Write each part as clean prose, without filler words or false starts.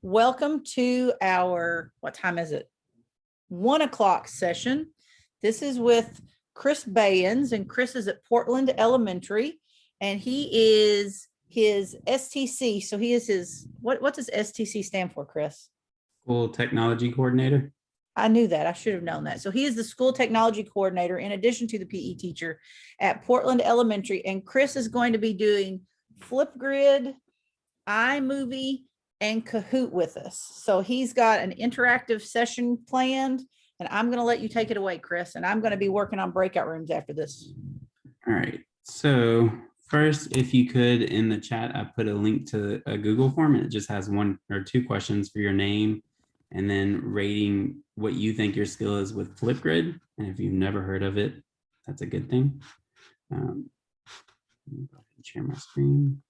Welcome to our, what time is it? 1 o'clock session. This is with Chris Bayens, and Chris is at Portland Elementary, and he is his STC. So he is his, what does STC stand for, Chris? School Technology Coordinator. I knew that. I should have known that. So he is the school technology coordinator in addition to the PE teacher at Portland Elementary. And Chris is going to be doing Flipgrid, iMovie, and Kahoot with us. So he's got an interactive session planned, and I'm going to let you take it away, Chris. And I'm going to be working on breakout rooms after this. All right. So first, if you could, in the chat, I put a link to a Google form, and it just has 1 or 2 questions for your name, and then rating what you think your skill is with Flipgrid. And if you've never heard of it, that's a good thing. Share my screen.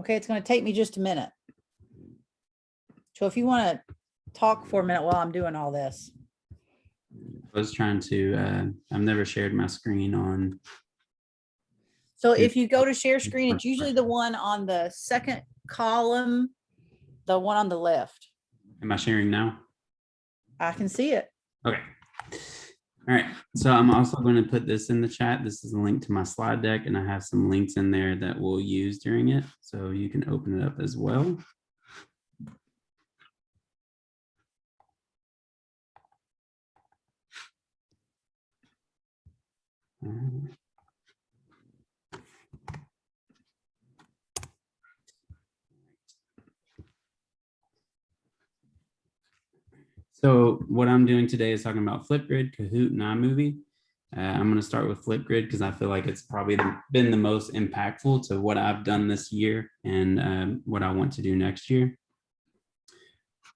Okay, it's going to take me just a minute. So if you want to talk for a minute while I'm doing all this. I was trying to, I've never shared my screen on. So if you go to share screen, it's usually the one on the second column, the one on the left. Am I sharing now? I can see it. Okay. All right. So I'm also going to put this in the chat. This is a link to my slide deck, and I have some links in there that we'll use during it. So you can open it up as well. So what I'm doing today is talking about Flipgrid, Kahoot, and iMovie. I'm going to start with Flipgrid because I feel like it's probably been the most impactful to what I've done this year and what I want to do next year.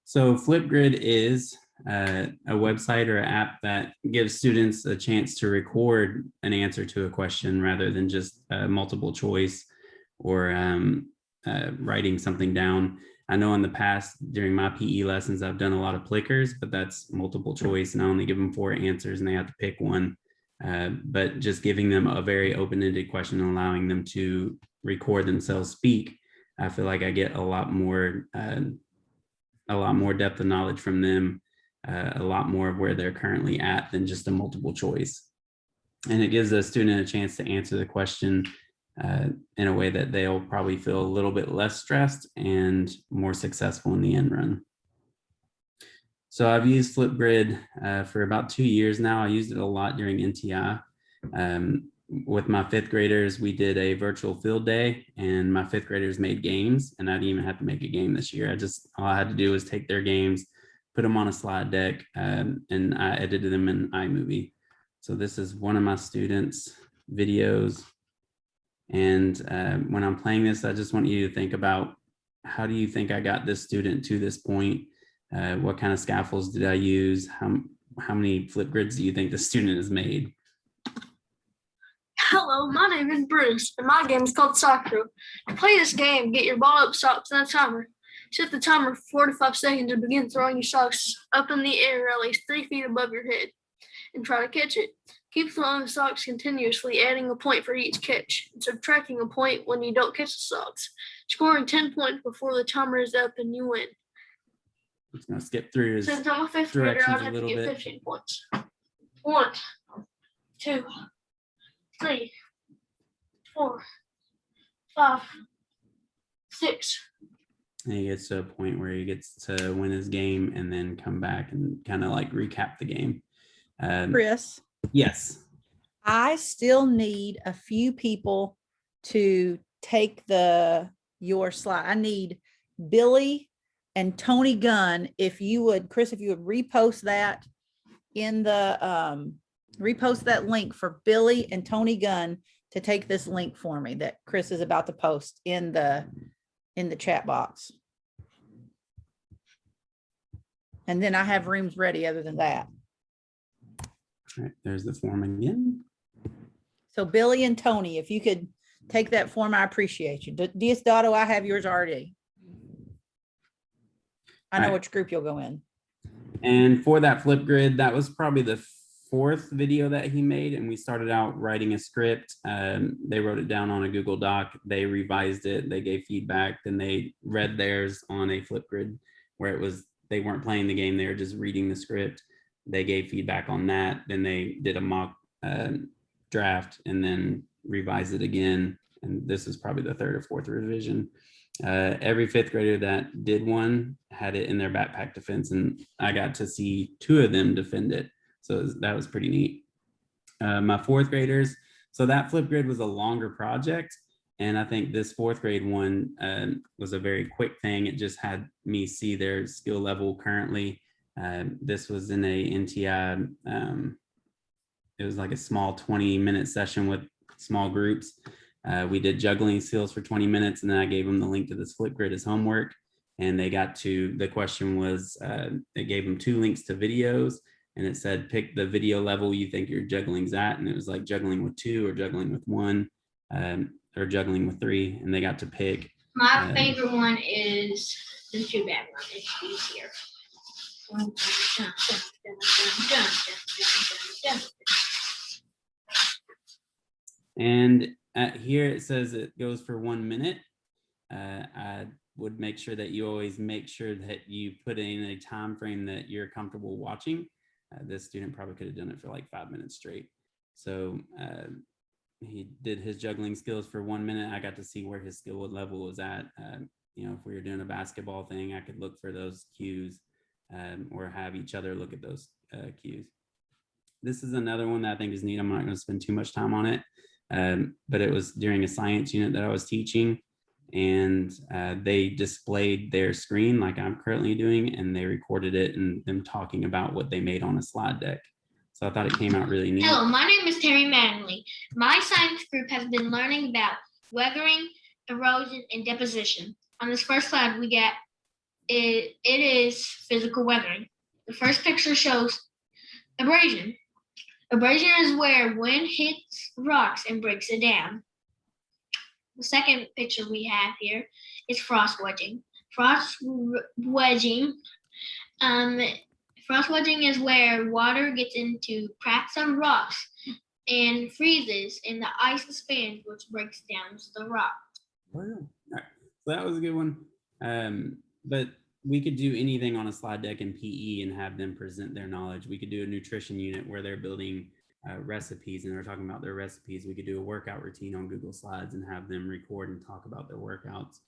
So Flipgrid is a website or app that gives students a chance to record an answer to a question rather than just multiple choice or writing something down. I know in the past during my PE lessons, I've done a lot of clickers, but that's multiple choice, and I only give them 4 answers and they have to pick one. But just giving them a very open-ended question and allowing them to record themselves speak, I feel like I get a lot more depth of knowledge from them, a lot more of where they're currently at than just a multiple choice. And it gives a student a chance to answer the question in a way that they'll probably feel a little bit less stressed and more successful in the end run. So I've used Flipgrid for about 2 years now. I used it a lot during NTI. With my 5th graders, we did a virtual field day, and my 5th graders made games, and I didn't even have to make a game this year. All I had to do was take their games, put them on a slide deck, and I edited them in iMovie. So this is one of my students' videos. And when I'm playing this, I just want you to think about, how do you think I got this student to this point? What kind of scaffolds did I use? How many Flipgrids do you think the student has made? Hello, my name is Bruce, and my game is called Soccer. To play this game, get your ball up socks and a timer. Set the timer for 4 to 5 seconds and begin throwing your socks up in the air at least 3 feet above your head and try to catch it. Keep throwing the socks continuously, adding a point for each catch and subtracting a point when you don't catch the socks. Scoring 10 points before the timer is up and you win. I'm just going to skip through his Since I'm a 5th grader, directions I'd a have to little get bit. 15 points. 1, 2, 3, 4, 5, 6. And he gets to a point where he gets to win his game and then come back and kind of like recap the game. Chris, Yes. I still need a few people to take your slide. I need Billy and Tony Gunn. If you would, Chris, if you would repost that in the repost that link for Billy and Tony Gunn to take this link for me that Chris is about to post in the chat box. And then I have rooms ready other than that. All right, there's the form again. So Billy and Tony, if you could take that form, I appreciate you. Diosdado, I have yours already. I know All right. which group you'll go in. And for that Flipgrid, that was probably the fourth video that he made. And we started out writing a script. They wrote it down on a Google Doc. They revised it. They gave feedback. Then they read theirs on a Flipgrid where it was, they weren't playing the game. They were just reading the script. They gave feedback on that. Then they did a mock draft and then revised it again. And this is probably the third or fourth revision. Every fifth grader that did one had it in their backpack defense, and I got to see 2 of them defend it. So that was pretty neat. My fourth graders, so that Flipgrid was a longer project. And I think this fourth grade one was a very quick thing. It just had me see their skill level currently. This was in a NTI, it was like a small 20-minute session with small groups. We did juggling skills for 20 minutes, and then I gave them the link to this Flipgrid as homework. And they got to, the question was, it gave them 2 links to videos, and it said, pick the video level you think your juggling's at. And it was like juggling with 2 or juggling with 1 or juggling with 3. And they got to pick. My favorite one is the 2 bad one. It's easier. And here it says it goes for 1 minute. I would make sure that you always make sure that you put in a time frame that you're comfortable watching. This student probably could have done it for like 5 minutes straight. So he did his juggling skills for 1 minute. I got to see where his skill level was at. You know, if we were doing a basketball thing, I could look for those cues or have each other look at those cues. This is another one that I think is neat. I'm not going to spend too much time on it. But it was during a science unit that I was teaching, and they displayed their screen like I'm currently doing, and they recorded it and them talking about what they made on a slide deck. So I thought it came out really neat. Hello, my name is Terry Mattingly. My science group has been learning about weathering, erosion, and deposition. On this first slide, we get it is physical weathering. The first picture shows abrasion. Abrasion is where wind hits rocks and breaks it down. The second picture we have here is frost wedging. Frost wedging is where water gets into cracks of rocks and freezes, and the ice expands, which breaks down the rock. Wow. All right. So that was a good one. But we could do anything on a slide deck in PE and have them present their knowledge. We could do a nutrition unit where they're building recipes and they're talking about their recipes. We could do a workout routine on Google Slides and have them record and talk about their workouts.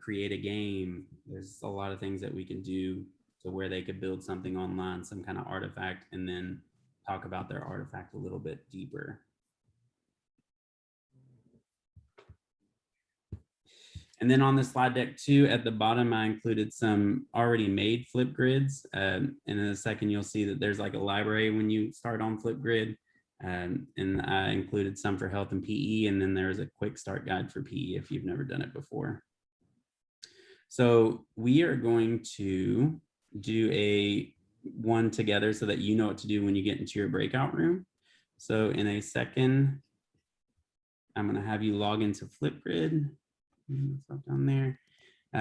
Create a game. There's a lot of things that we can do to where they could build something online, some kind of artifact, and then talk about their artifact a little bit deeper. And then on the slide deck too, at the bottom, I included some already made Flipgrids. And in a second, you'll see that there's like a library when you start on Flipgrid. And I included some for health and PE. And then there's a quick start guide for PE if you've never done it before. So we are going to do one together so that you know what to do when you get into your breakout room. So in a second, I'm going to have you log into Flipgrid. Down there.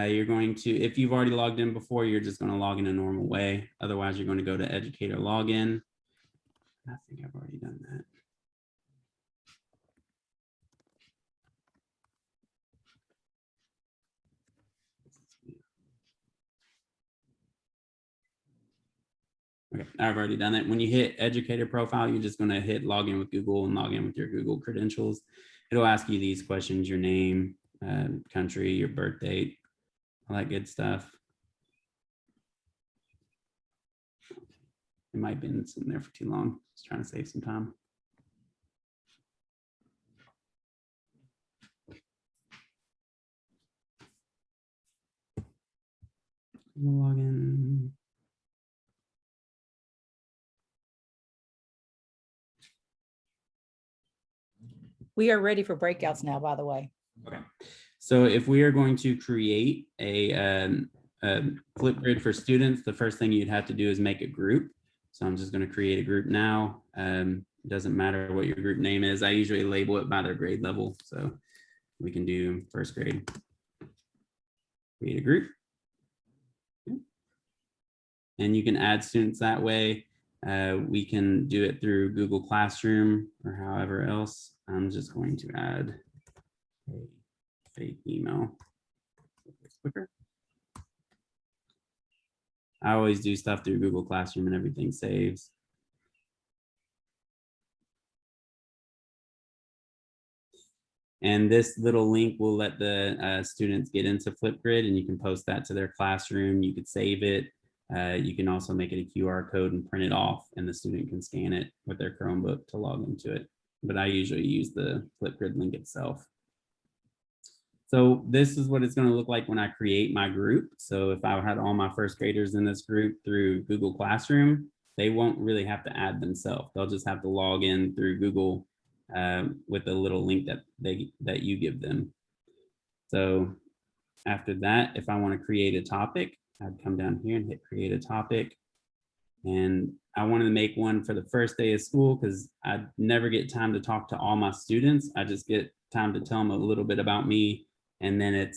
You're going to, if you've already logged in before, you're just going to log in a normal way. Otherwise, you're going to go to educator login. I think I've already done that. Okay, I've already done it. When you hit educator profile, you're just going to hit login with Google and log in with your Google credentials. It'll ask you these questions: your name, country, your birth date, all that good stuff. It might have been sitting there for too long. Just trying to save some time. Log in. We are ready for breakouts now, by the way. Okay. So if we are going to create a Flipgrid for students, the first thing you'd have to do is make a group. So I'm just going to create a group now. It doesn't matter what your group name is. I usually label it by their grade level. So we can do first grade. Create a group. And you can add students that way. We can do it through Google Classroom or however else. I'm just going to add a fake email. It's quicker. I always do stuff through Google Classroom and everything saves. And this little link will let the students get into Flipgrid, and you can post that to their classroom. You could save it. You can also make it a QR code and print it off, and the student can scan it with their Chromebook to log into it. But I usually use the Flipgrid link itself. So this is what it's going to look like when I create my group. So if I had all my first graders in this group through Google Classroom, they won't really have to add themselves. They'll just have to log in through Google with the little link that you give them. So after that, if I want to create a topic, I'd come down here and hit create a topic. And I wanted to make one for the first day of school because I never get time to talk to all my students. I just get time to tell them a little bit about me. And then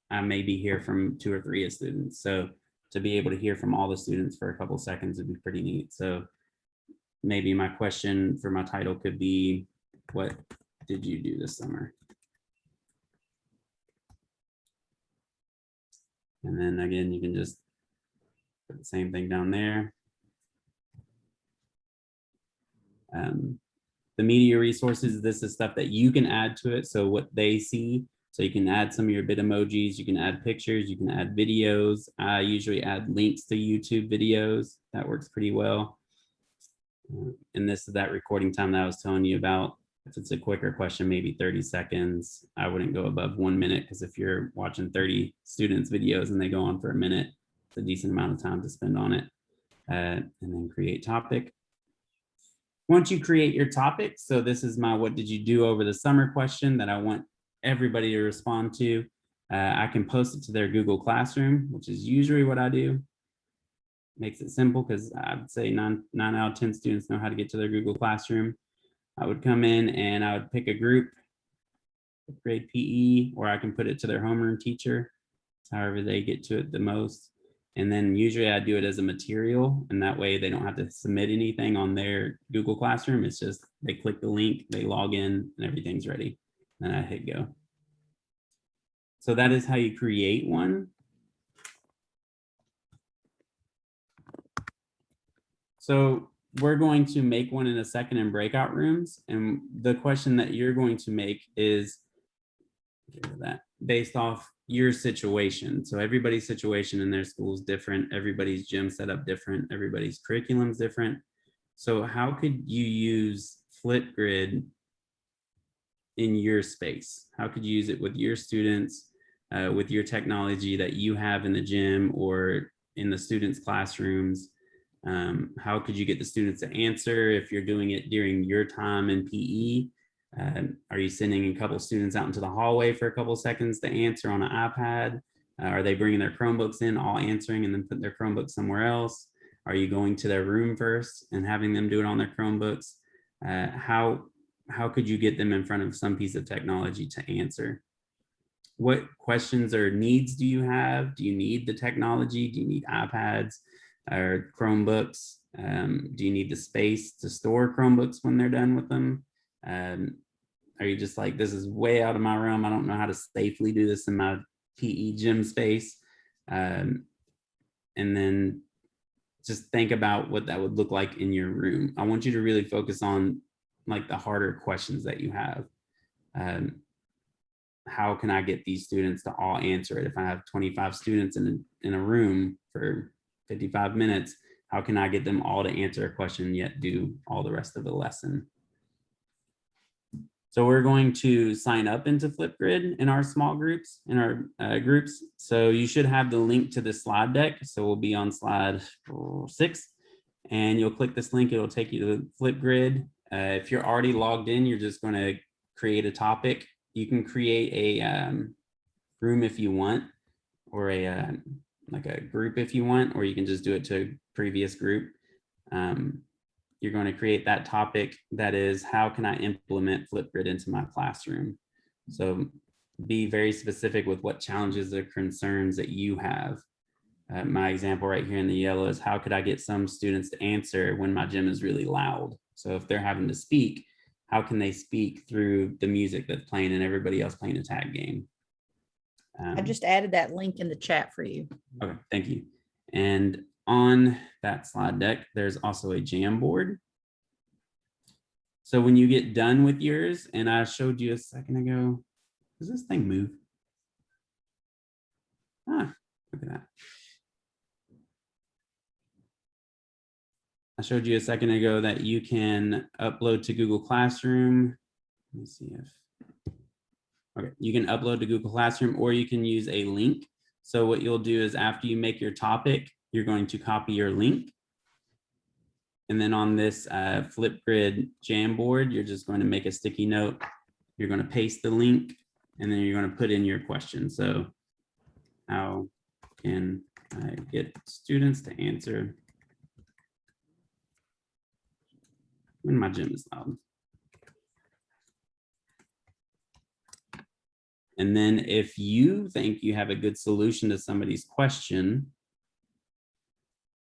I maybe hear from 2 or 3 students. So to be able to hear from all the students for a couple seconds would be pretty neat. So maybe my question for my title could be, what did you do this summer? And then again, you can just put the same thing down there. The media resources, this is stuff that you can add to it. So what they see, so you can add some of your bit emojis, you can add pictures, you can add videos. I usually add links to YouTube videos. That works pretty well. And this is that recording time that I was telling you about. If it's a quicker question, maybe 30 seconds. I wouldn't go above 1 minute because if you're watching 30 students' videos and they go on for a minute, it's a decent amount of time to spend on it. And then create topic. Once you create your topic, so this is my what did you do over the summer question that I want everybody to respond to. I can post it to their Google Classroom, which is usually what I do. Makes it simple because I'd say 9 out of 10 students know how to get to their Google Classroom. I would come in and I would pick a group, grade PE, or I can put it to their homeroom teacher, however they get to it the most. And then usually I do it as a material, and that way they don't have to submit anything on their Google Classroom. It's just they click the link, they log in, and everything's ready. Then I hit go. So that is how you create one. So we're going to make one in a second in breakout rooms. And the question that you're going to make is based off your situation. So everybody's situation in their school is different. Everybody's gym setup different. Everybody's curriculum is different. So how could you use Flipgrid in your space? How could you use it with your students, with your technology that you have in the gym or in the students' classrooms? How could you get the students to answer if you're doing it during your time in PE? Are you sending a couple students out into the hallway for a couple seconds to answer on an iPad? Are they bringing their Chromebooks in, all answering, and then put their Chromebooks somewhere else? Are you going to their room first and having them do it on their Chromebooks? How could you get them in front of some piece of technology to answer? What questions or needs do you have? Do you need the technology? Do you need iPads or Chromebooks? Do you need the space to store Chromebooks when they're done with them? Are you just like, this is way out of my realm, I don't know how to safely do this in my PE gym space? And then just think about what that would look like in your room. I want you to really focus on like the harder questions that you have. How can I get these students to all answer it? If I have 25 students in a room for 55 minutes, how can I get them all to answer a question yet do all the rest of the lesson? So we're going to sign up into Flipgrid in our small groups, in our groups. So you should have the link to the slide deck. So we'll be on slide 6 and you'll click this link. It'll take you to Flipgrid. If you're already logged in, you're just going to create a topic. You can create a room if you want, or a like a group if you want, or you can just do it to a previous group. You're going to create that topic that is, how can I implement Flipgrid into my classroom? So be very specific with what challenges or concerns that you have. My example right here in the yellow is, how could I get some students to answer when my gym is really loud? So if they're having to speak, how can they speak through the music that's playing and everybody else playing a tag game? I just added that link in the chat for you. Okay, thank you. And on that slide deck, there's also a Jamboard. So when you get done with yours, and I showed you a second ago, does this thing move? Ah, look at that. I showed you a second ago that you can upload to Google Classroom. Let me see if, okay, you can upload to Google Classroom, or you can use a link. So what you'll do is, after you make your topic, you're going to copy your link. And then on this Flipgrid Jamboard, you're just going to make a sticky note. You're going to paste the link, and then you're going to put in your question. So how can I get students to answer when my gym is loud? And then if you think you have a good solution to somebody's question,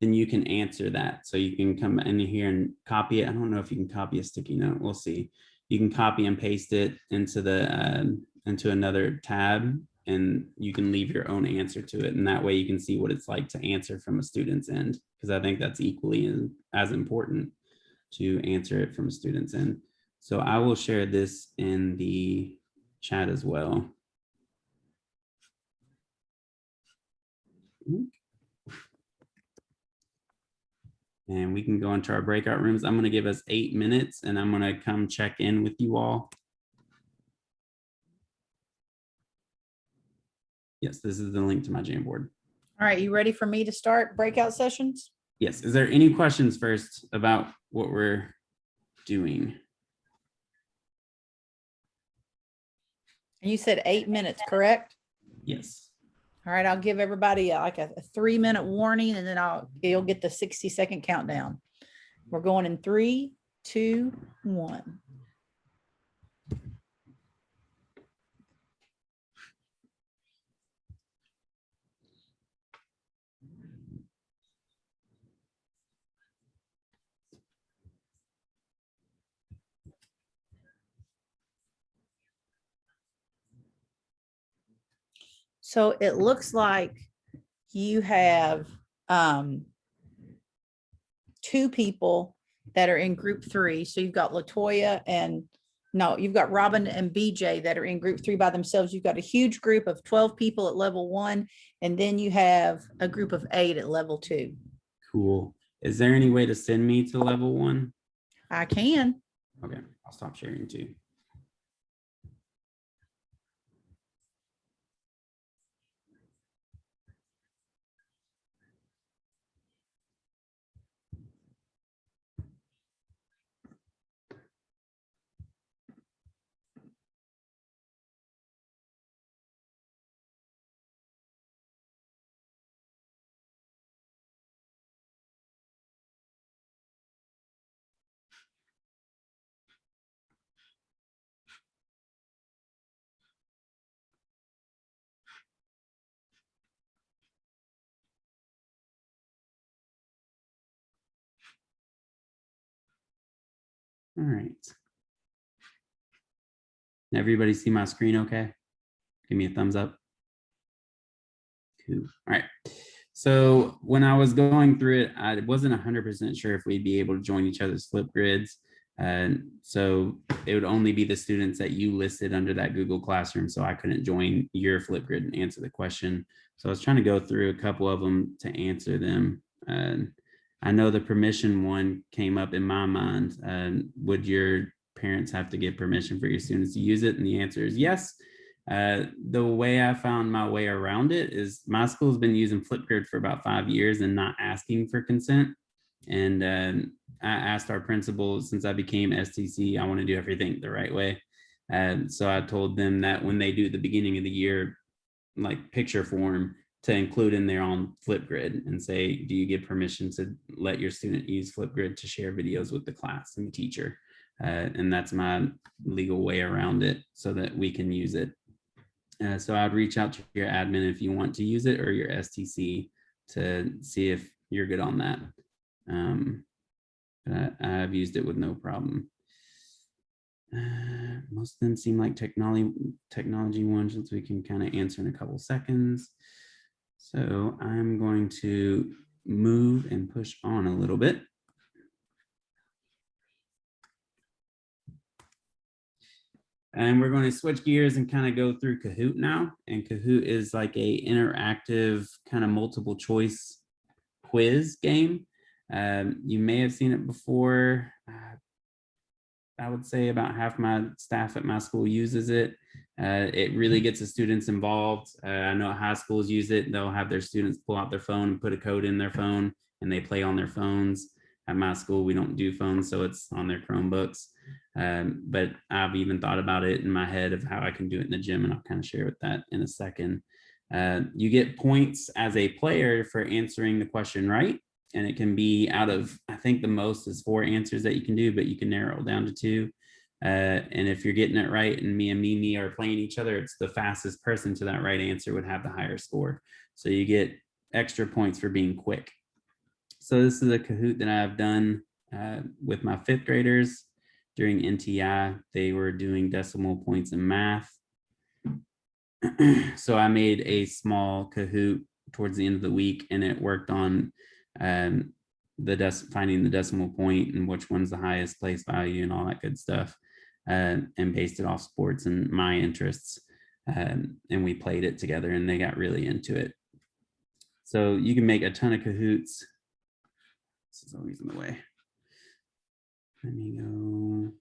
then you can answer that. So you can come in here and copy it. I don't know if you can copy a sticky note. We'll see. You can copy and paste it into the into another tab, and you can leave your own answer to it. And that way you can see what it's like to answer from a student's end, because I think that's equally as important to answer it from a student's end. So I will share this in the chat as well. And we can go into our breakout rooms. I'm going to give us 8 minutes, and I'm going to come check in with you all. Yes, this is the link to my Jamboard. All right, you ready for me to start breakout sessions? Yes. Is there any questions first about what we're doing? And you said 8 minutes, correct? Yes. All right, I'll give everybody like a 3-minute warning, and then you'll get the 60-second countdown. We're going in 3, 2, 1. So it looks like you have 2 people that are in group 3. So you've got Latoya and you've got Robin and BJ that are in group 3 by themselves. You've got a huge group of 12 people at level 1, and then you have a group of 8 at level 2. Cool. Is there any way to send me to level 1? I can. Okay, I'll stop sharing too. All right. Everybody see my screen okay? Give me a thumbs up. Cool. All right. So when I was going through it, I wasn't 100% sure if we'd be able to join each other's Flipgrids. And so it would only be the students that you listed under that Google Classroom. So I couldn't join your Flipgrid and answer the question. So I was trying to go through a couple of them to answer them. And I know the permission one came up in my mind. Would your parents have to get permission for your students to use it? And the answer is yes. The way I found my way around it is my school's been using Flipgrid for about 5 years and not asking for consent. And I asked our principal, since I became STC, I want to do everything the right way. And so I told them that when they do the beginning of the year, like picture form, to include in there on Flipgrid and say, do you give permission to let your student use Flipgrid to share videos with the class and the teacher? And that's my legal way around it so that we can use it. So I'd reach out to your admin if you want to use it, or your STC, to see if you're good on that. I've used it with no problem. Most of them seem like technology ones, which we can kind of answer in a couple seconds. So I'm going to move and push on a little bit. And we're going to switch gears and kind of go through Kahoot now. And Kahoot is like a interactive kind of multiple choice quiz game. You may have seen it before. I would say about half my staff at my school uses it. It really gets the students involved. I know high schools use it. They'll have their students pull out their phone and put a code in their phone, and they play on their phones. At my school, we don't do phones, so it's on their Chromebooks. But I've even thought about it in my head of how I can do it in the gym, and I'll kind of share with that in a second. You get points as a player for answering the question right. And it can be out of, I think the most is 4 answers that you can do, but you can narrow it down to 2. And if you're getting it right and me and Mimi are playing each other, it's the fastest person to that right answer would have the higher score. So you get extra points for being quick. So this is a Kahoot that I've done with my 5th graders during NTI. They were doing decimal points in math. So I made a small Kahoot towards the end of the week, and it worked on finding the decimal point and which one's the highest place value and all that good stuff, and based it off sports and my interests. And we played it together, and they got really into it. So you can make a ton of Kahoots. This is always in the way. Let me go.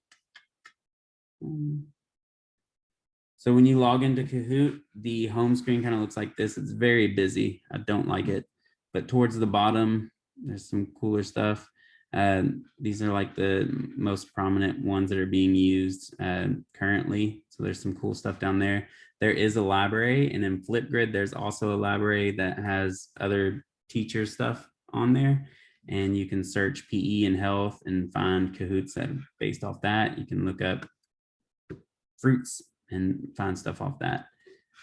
So when you log into Kahoot, the home screen kind of looks like this. It's very busy. I don't like it. But towards the bottom, there's some cooler stuff. These are like the most prominent ones that are being used currently. So there's some cool stuff down there. There is a library, and in Flipgrid, there's also a library that has other teacher stuff on there. And you can search PE and health and find Kahoots that are based off that. You can look up fruits and find stuff off that.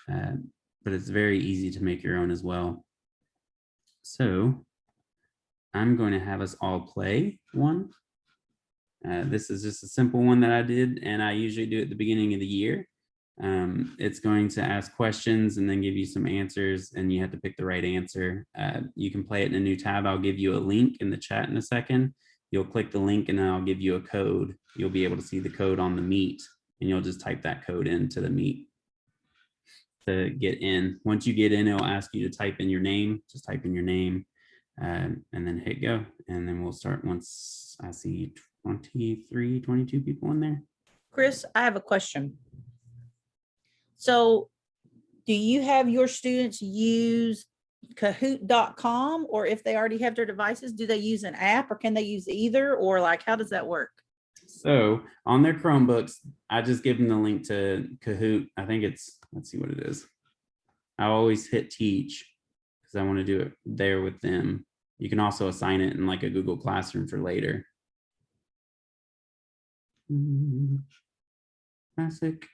But it's very easy to make your own as well. So I'm going to have us all play one. This is just a simple one that I did, and I usually do at the beginning of the year. It's going to ask questions and then give you some answers, and you have to pick the right answer. You can play it in a new tab. I'll give you a link in the chat in a second. You'll click the link, and then I'll give you a code. You'll be able to see the code on the Meet, and you'll just type that code into the Meet to get in. Once you get in, it'll ask you to type in your name. Just type in your name and then hit go. And then we'll start once I see 23, 22 people in there. Chris, I have a question. So do you have your students use Kahoot.com, or if they already have their devices, do they use an app, or can they use either, or like, how does that work? So on their Chromebooks, I just give them the link to Kahoot. I think it's, let's see what it is. I always hit teach because I want to do it there with them. You can also assign it in like a Google Classroom for later. Classic.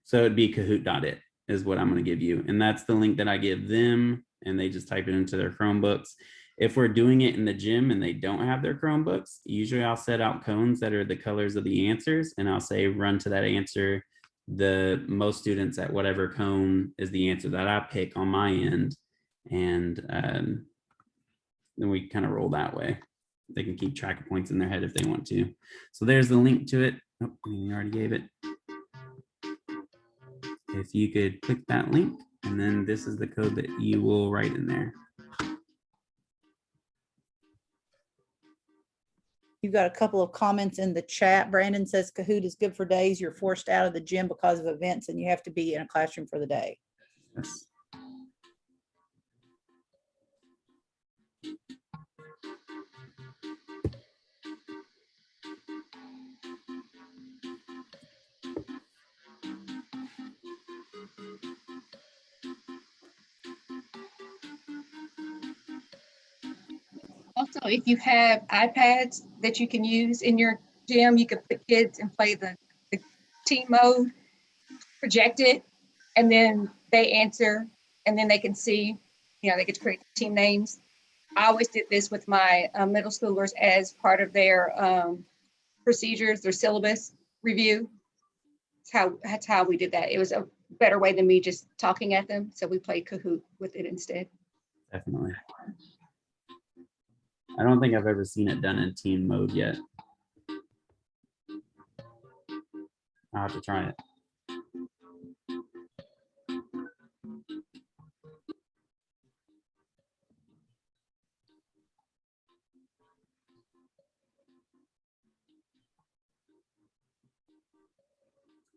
So it'd be Kahoot.it is what I'm going to give you. And that's the link that I give them, and they just type it into their Chromebooks. If we're doing it in the gym and they don't have their Chromebooks, usually I'll set out cones that are the colors of the answers, and I'll say run to that answer. The most students at whatever cone is the answer that I pick on my end. And then we kind of roll that way. They can keep track of points in their head if they want to. So there's the link to it. Oh, we already gave it. If you could click that link, and then this is the code that you will write in there. You've got a couple of comments in the chat. Brandon says Kahoot is good for days you're forced out of the gym because of events and you have to be in a classroom for the day. Yes. So if you have iPads that you can use in your gym, you can put kids and play the team mode, project it, and then they answer, and then they can see, they get to create team names. I always did this with my middle schoolers as part of their procedures, their syllabus review. That's how we did that. It was a better way than me just talking at them. So we played Kahoot with it instead. Definitely. I don't think I've ever seen it done in team mode yet. I'll have to try it.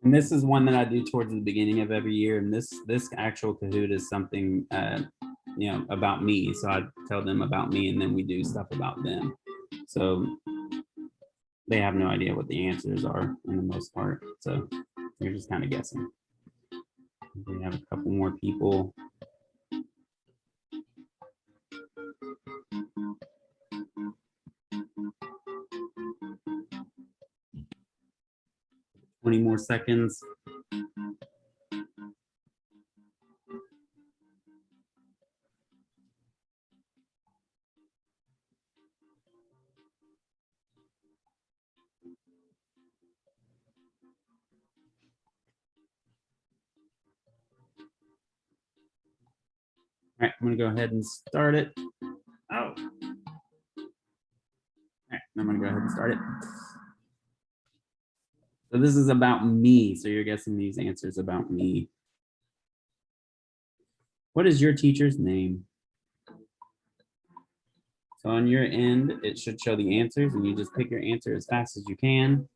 And this is one that I do towards the beginning of every year. And this actual Kahoot is something, about me. So I tell them about me, and then we do stuff about them. So they have no idea what the answers are in the most part. So you're just kind of guessing. We have a couple more people. Twenty more seconds. All right, I'm gonna go ahead and start it. Oh. All right, I'm gonna go ahead and start it. So this is about me. So you're guessing these answers about me. What is your teacher's name? So on your end, it should show the answers, and you just pick your answer as fast as you can.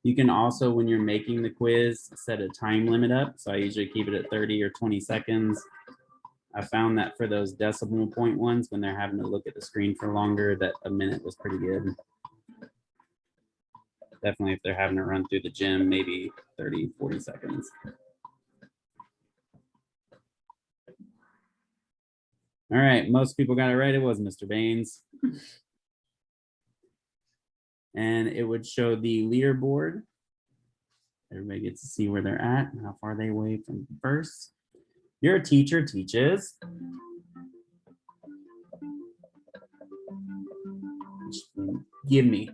You can also, when you're making the quiz, set a time limit up. So I usually keep it at 30 or 20 seconds. I found that for those decimal point ones, when they're having to look at the screen for longer, that a minute was pretty good. Definitely if they're having to run through the gym, maybe 30, 40 seconds. All right, most people got it right. It was Mr. Baynes. And it would show the leaderboard. Everybody gets to see where they're at and how far they away from first. Your teacher teaches. Give me.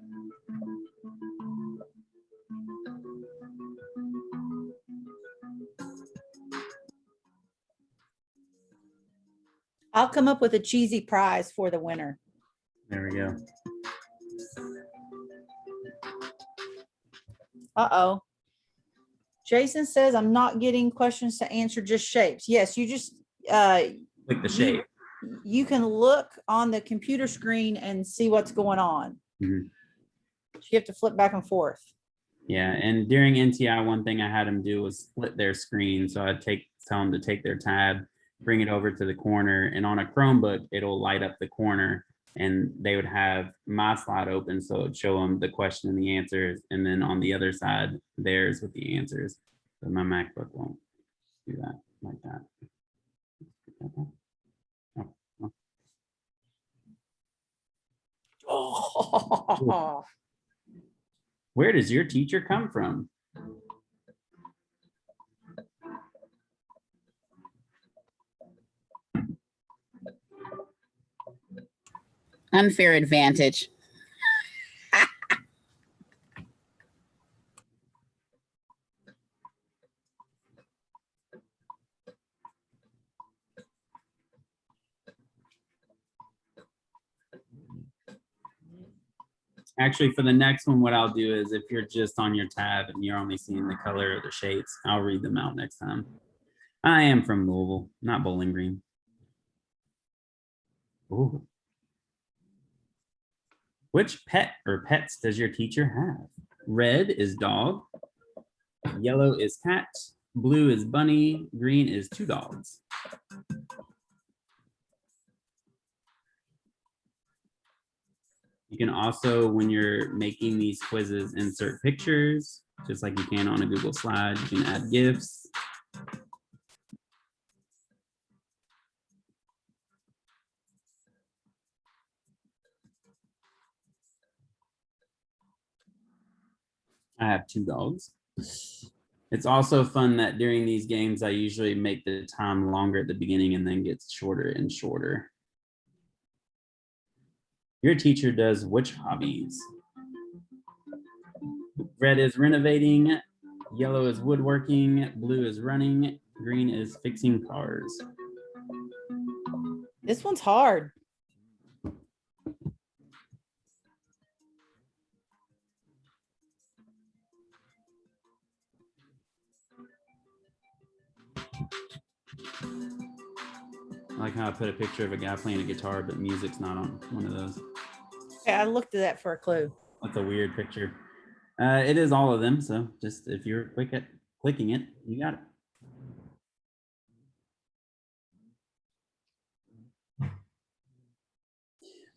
I'll come up with a cheesy prize for the winner. There we go. Uh-oh. Jason says, I'm not getting questions to answer, just shapes. Yes, you just Click the shape. you can look on the computer screen and see what's going on. Mhm. You have to flip back and forth. Yeah, and during NTI, one thing I had them do was split their screen. So I'd tell them to take their tab, bring it over to the corner, and on a Chromebook, it'll light up the corner, and they would have my slide open, so it'd show them the question and the answers, and then on the other side, theirs with the answers. But my MacBook won't do that like that. Oh. Where does your teacher come from? Unfair advantage. Actually, for the next one, what I'll do is if you're just on your tab and you're only seeing the color of the shapes, I'll read them out next time. I am from Louisville, not Bowling Green. Ooh. Which pet or pets does your teacher have? Red is dog, yellow is cat, blue is bunny, green is 2 dogs. You can also, when you're making these quizzes, insert pictures, just like you can on a Google slide. You can add GIFs. I have 2 dogs. It's also fun that during these games, I usually make the time longer at the beginning and then gets shorter and shorter. Your teacher does which hobbies? Red is renovating, yellow is woodworking, blue is running, green is fixing cars. This one's hard. I like how I put a picture of a guy playing a guitar, but music's not on one of those. Okay, I looked at that for a clue. That's a weird picture. It is all of them, so just if you're quick at clicking it, you got it.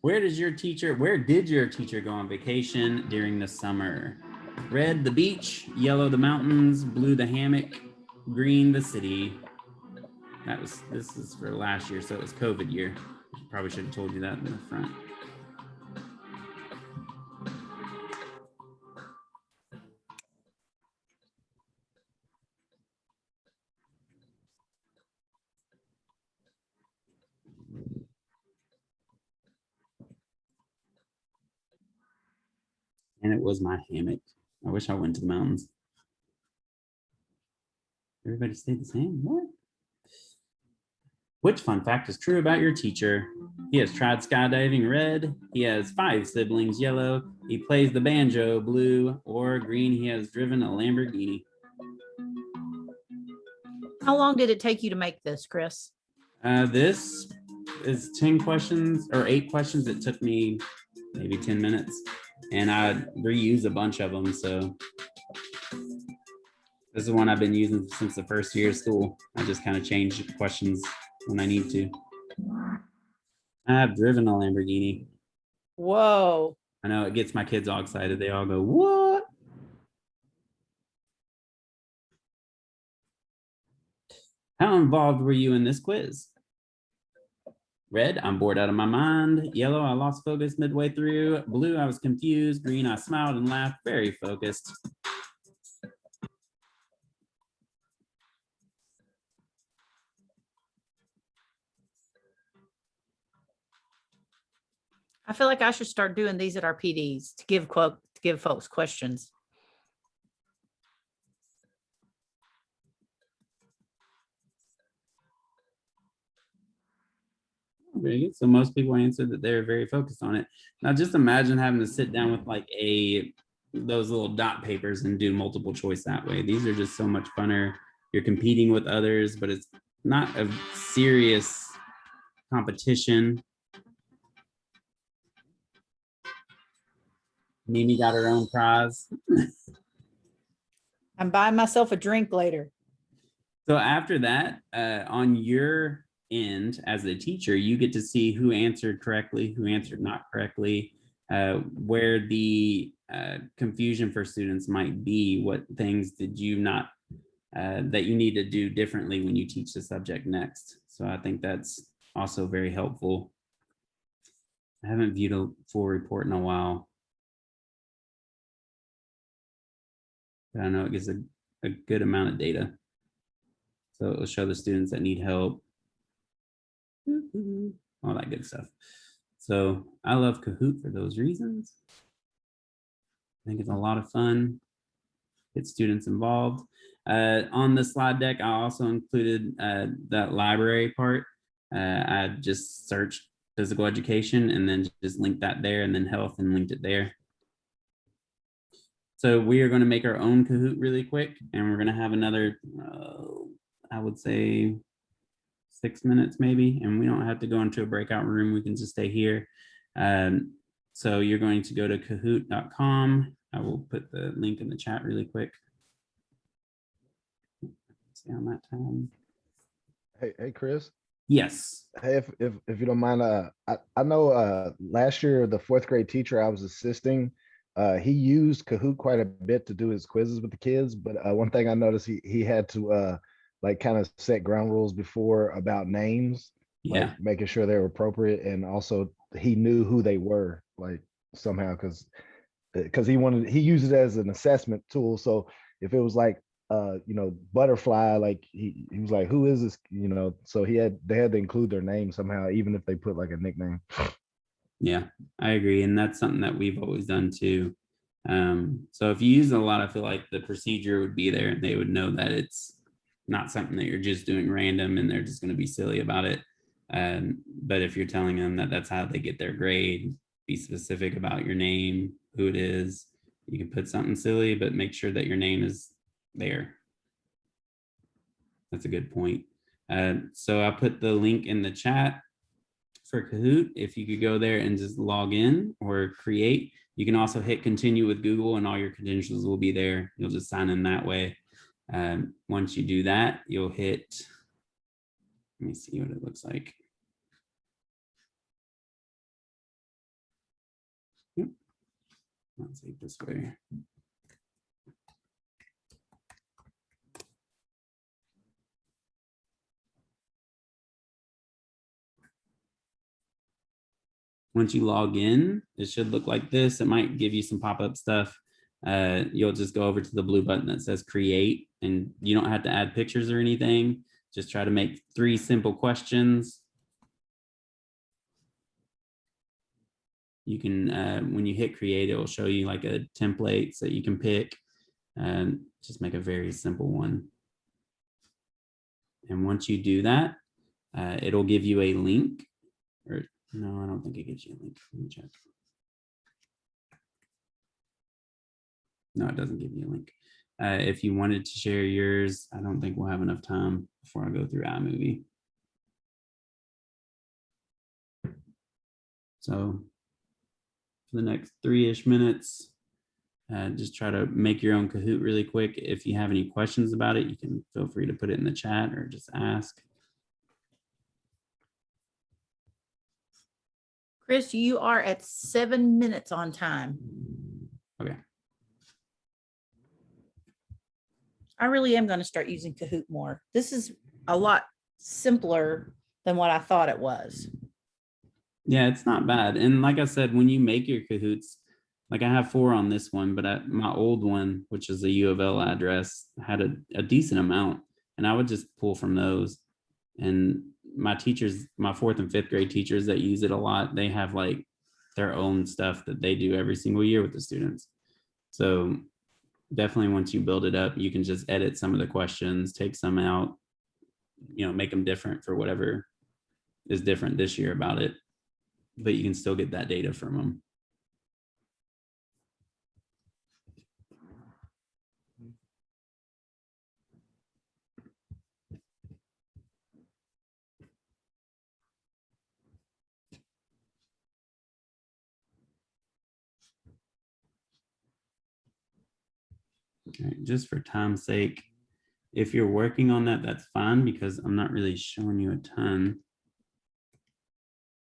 Where did your teacher go on vacation during the summer? Red, the beach, yellow, the mountains, blue, the hammock, green, the city. This is for last year, so it was COVID year. Probably should have told you that in the front. And it was my hammock. I wish I went to the mountains. Everybody stayed the same. What? Which fun fact is true about your teacher? He has tried skydiving, red. He has 5 siblings, yellow. He plays the banjo, blue, or green. He has driven a Lamborghini. How long did it take you to make this, Chris? This is 10 questions or 8 questions. It took me maybe 10 minutes, and I reused a bunch of them. So this is one I've been using since the first year of school. I just kind of change questions when I need to. I've driven a Lamborghini. Whoa. I know it gets my kids all excited. They all go, what? How involved were you in this quiz? Red, I'm bored out of my mind. Yellow, I lost focus midway through. Blue, I was confused. Green, I smiled and laughed. Very focused. I feel like I should start doing these at our PDs to give folks questions. Very good. So most people answered that they're very focused on it. Now just imagine having to sit down with like those little dot papers and do multiple choice that way. These are just so much funner. You're competing with others, but it's not a serious competition. Mimi got her own prize. I'm buying myself a drink later. So after that, on your end as a teacher, you get to see who answered correctly, who answered not correctly, where the confusion for students might be, what things did you not, that you need to do differently when you teach the subject next. So I think that's also very helpful. I haven't viewed a full report in a while. But I know it gives a good amount of data. So it'll show the students that need help. All that good stuff. So I love Kahoot for those reasons. I think it's a lot of fun. Get students involved. On the slide deck, I also included that library part. I just searched physical education and then just linked that there, and then health and linked it there. So we are going to make our own Kahoot really quick, and we're going to have another, I would say 6 minutes maybe, and we don't have to go into a breakout room. We can just stay here. So you're going to go to kahoot.com. I will put the link in the chat really quick. Stay on that time. Hey, Chris. Yes. Hey, if you don't mind, I know last year the 4th grade teacher I was assisting, he used Kahoot quite a bit to do his quizzes with the kids. But one thing I noticed, he had to like kind of set ground rules before about names, Yeah. like making sure they were appropriate, and also he knew who they were, like somehow, because because he used it as an assessment tool. So if it was like butterfly, like he was like, who is this? So they had to include their name somehow, even if they put like a nickname. Yeah, I agree. And that's something that we've always done too. So if you use it a lot, I feel like the procedure would be there and they would know that it's not something that you're just doing random and they're just going to be silly about it. But if you're telling them that that's how they get their grade, be specific about your name, who it is. You can put something silly, but make sure that your name is there. That's a good point. So I put the link in the chat for Kahoot. If you could go there and just log in or create, you can also hit continue with Google and all your credentials will be there. You'll just sign in that way. Once you do that, you'll hit, let me see what it looks like. Yep. Let's take this way. Once you log in, it should look like this. It might give you some pop-up stuff. You'll just go over to the blue button that says create, and you don't have to add pictures or anything. Just try to make 3 simple questions. You can, when you hit create, it will show you like a template that you can pick and just make a very simple one. And once you do that, it'll give you a link, or no, I don't think it gives you a link. Let me check. No, it doesn't give you a link. If you wanted to share yours, I don't think we'll have enough time before I go through iMovie. So for the next 3-ish minutes, just try to make your own Kahoot really quick. If you have any questions about it, you can feel free to put it in the chat or just ask. Chris, you are at 7 minutes on time. Okay. I really am going to start using Kahoot more. This is a lot simpler than what I thought it was. Yeah, it's not bad. And like I said, when you make your Kahoots, like I have 4 on this one, but my old one, which is a U of L address, had a decent amount. And I would just pull from those. And my teachers, my 4th and 5th grade teachers that use it a lot, they have like their own stuff that they do every single year with the students. So definitely once you build it up, you can just edit some of the questions, take some out, make them different for whatever is different this year about it. But you can still get that data from them. Okay, just for time's sake, if you're working on that, that's fine because I'm not really showing you a ton.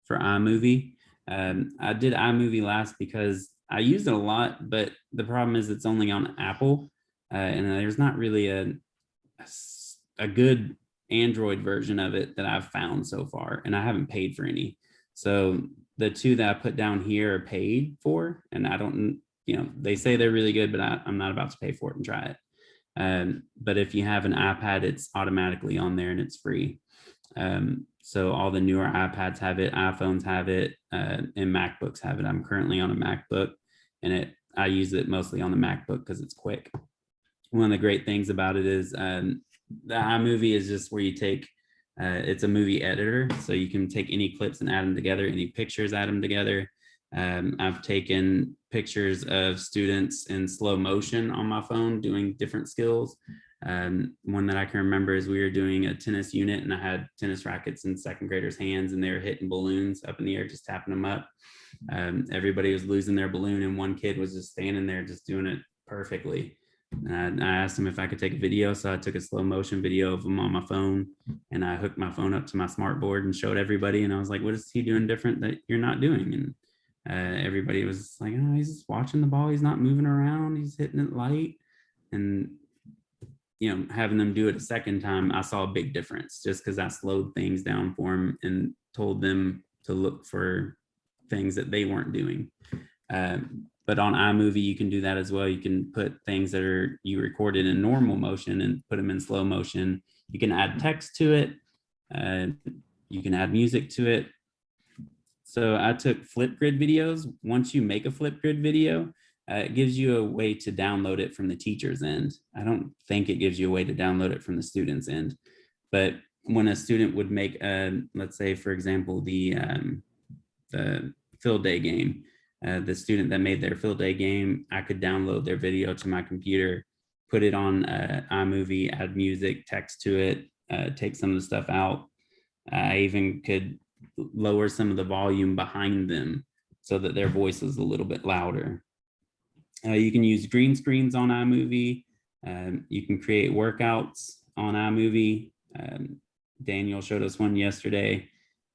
For iMovie, I did iMovie last because I used it a lot, but the problem is it's only on Apple, and there's not really a good Android version of it that I've found so far, and I haven't paid for any. So the 2 that I put down here are paid for, and I don't, they say they're really good, but I'm not about to pay for it and try it. But if you have an iPad, it's automatically on there and it's free. So all the newer iPads have it, iPhones have it, and MacBooks have it. I'm currently on a MacBook, and I use it mostly on the MacBook because it's quick. One of the great things about it is the iMovie is just where you take, it's a movie editor, so you can take any clips and add them together, any pictures, add them together. I've taken pictures of students in slow motion on my phone doing different skills. One that I can remember is we were doing a tennis unit and I had tennis rackets in 2nd graders' hands and they were hitting balloons up in the air, just tapping them up. Everybody was losing their balloon and one kid was just standing there just doing it perfectly. And I asked him if I could take a video, so I took a slow motion video of him on my phone and I hooked my phone up to my smart board and showed everybody, and I was like, what is he doing different that you're not doing? And everybody was like, oh, he's just watching the ball, he's not moving around, he's hitting it light. And having them do it a second time, I saw a big difference just because I slowed things down for them and told them to look for things that they weren't doing. But But on iMovie, you can do that as well. You can put things that are you recorded in normal motion and put them in slow motion. You can add text to it. You can add music to it. So I took Flipgrid videos. Once you make a Flipgrid video, it gives you a way to download it from the teacher's end. I don't think it gives you a way to download it from the student's end. But when a student would make, let's say, for example, the field day game, the student that made their field day game, I could download their video to my computer, put it on iMovie, add music, text to it, take some of the stuff out. I even could lower some of the volume behind them so that their voice is a little bit louder. You can use green screens on iMovie. You can create workouts on iMovie. Daniel showed us one yesterday.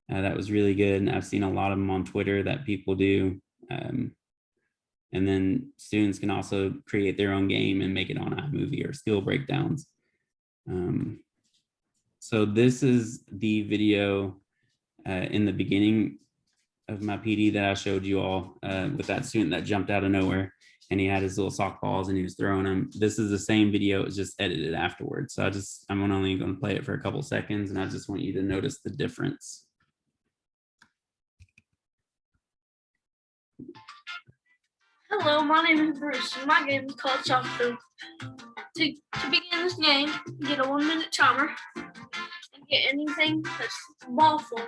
That was really good. And I've seen a lot of them on Twitter that people do. And then students can also create their own game and make it on iMovie or skill breakdowns. So this is the video in the beginning of my PD that I showed you all with that student that jumped out of nowhere and he had his little sock balls and he was throwing them. This is the same video, it was just edited afterwards. So I'm only going to play it for a couple seconds and I just want you to notice the difference. Hello, my name is Bruce, and my game is called Soccer. To begin this game, you get a 1-minute timer and get anything that's ballful.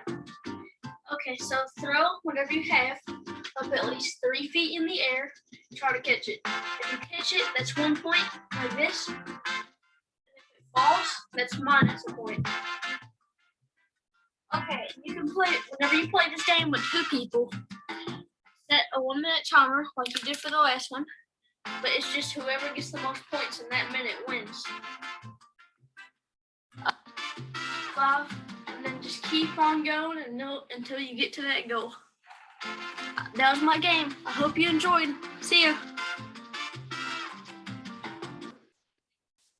Okay, so throw whatever you have up at least 3 feet in the air. Try to catch it. If you catch it, that's 1 point, like this. And if it falls, that's minus a point. Okay, you can play it whenever you play this game with 2 people. Set a 1-minute timer like you did for the last one, but it's just whoever gets the most points in that minute wins. 5, and then just keep on going until you get to that goal. That was my game. I hope you enjoyed. See ya.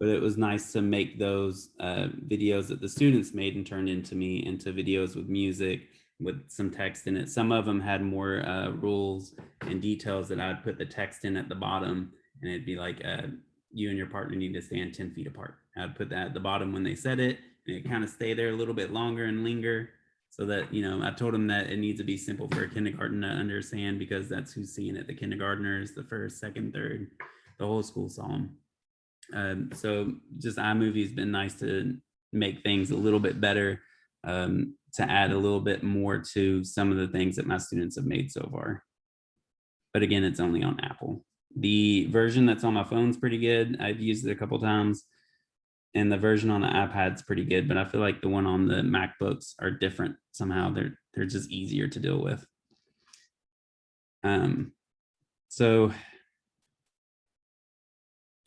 But it was nice to make those videos that the students made and turned into videos with music, with some text in it. Some of them had more rules and details that I'd put the text in at the bottom, and it'd be like, you and your partner need to stand 10 feet apart. I'd put that at the bottom when they said it, and it kind of stay there a little bit longer and linger, so that, I told them that it needs to be simple for a kindergarten to understand, because that's who's seeing it. The kindergartners, the first, second, third, the whole school saw them. So just iMovie has been nice to make things a little bit better, to add a little bit more to some of the things that my students have made so far. But again, it's only on Apple. The version that's on my phone is pretty good. I've used it a couple times, and the version on the iPad's pretty good, but I feel like the one on the MacBooks are different somehow. They're just easier to deal with. So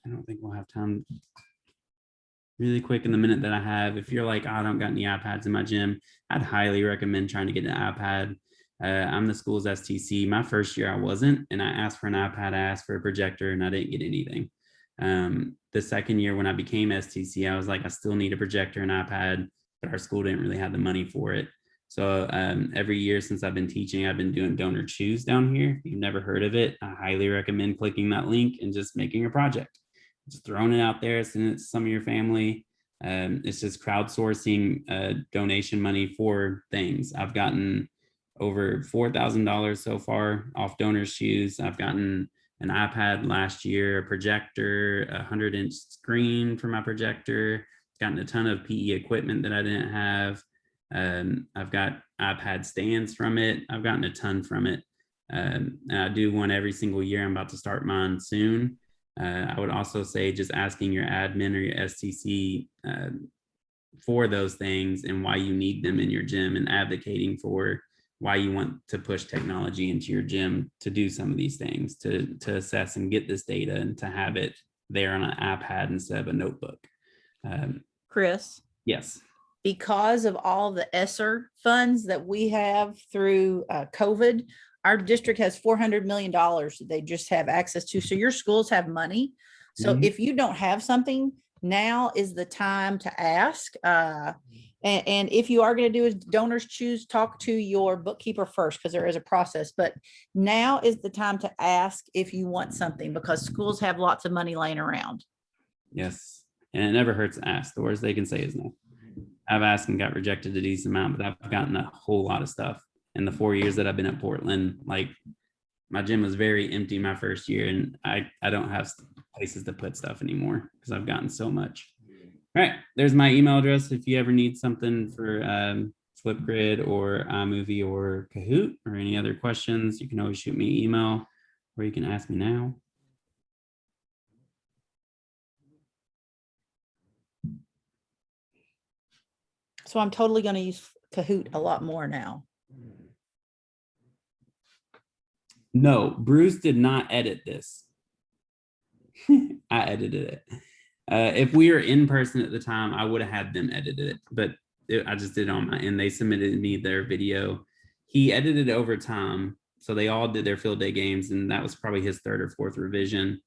I don't think we'll have time. Really quick, in the minute that I have, if you're like, oh, I don't got any iPads in my gym, I'd highly recommend trying to get an iPad. I'm the school's STC. My first year I wasn't, and I asked for an iPad, I asked for a projector, and I didn't get anything. The second year when I became STC, I was like, I still need a projector and iPad, but our school didn't really have the money for it. So every year since I've been teaching, I've been doing Donor Choose down here. If you've never heard of it, I highly recommend clicking that link and just making a project. Just throwing it out there, sending it to some of your family. It's just crowdsourcing donation money for things. I've gotten over $4,000 so far off Donors Choose. I've gotten an iPad last year, a projector, a 100-inch screen for my projector. Gotten a ton of PE equipment that I didn't have. I've got iPad stands from it. I've gotten a ton from it. And I do one every single year. I'm about to start mine soon. I would also say just asking your admin or your STC for those things and why you need them in your gym, and advocating for why you want to push technology into your gym to do some of these things, to assess and get this data and to have it there on an iPad instead of a notebook. Chris, Yes. because of all the ESSER funds that we have through COVID, our district has $400 million that they just have access to. So your schools have money. So Mhm. if you don't have something, now is the time to ask. And if you are going to do a donors choose, talk to your bookkeeper first, because there is a process. But now is the time to ask if you want something, because schools have lots of money laying around. Yes. And it never hurts to ask. The worst they can say is no. I've asked and got rejected a decent amount, but I've gotten a whole lot of stuff. In the 4 years that I've been at Portland, like my gym was very empty my first year, and I don't have places to put stuff anymore because I've gotten so much. All right, there's my email address. If you ever need something for Flipgrid or iMovie or Kahoot or any other questions, you can always shoot me an email, or you can ask me now. So I'm totally going to use Kahoot a lot more now. No, Bruce did not edit this. I edited it. If we were in person at the time, I would have had them edit it, but I just did it on my end. They submitted me their video. He edited it over time. So they all did their field day games, and that was probably his third or fourth revision.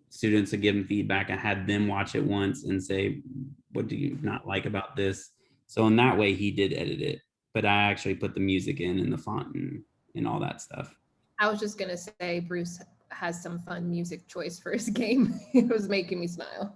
Students would give him feedback. I had them watch it once and say, what do you not like about this? So in that way, he did edit it, but I actually put the music in and the font and all that stuff. I was just gonna say Bruce has some fun music choice for his game. It was making me smile.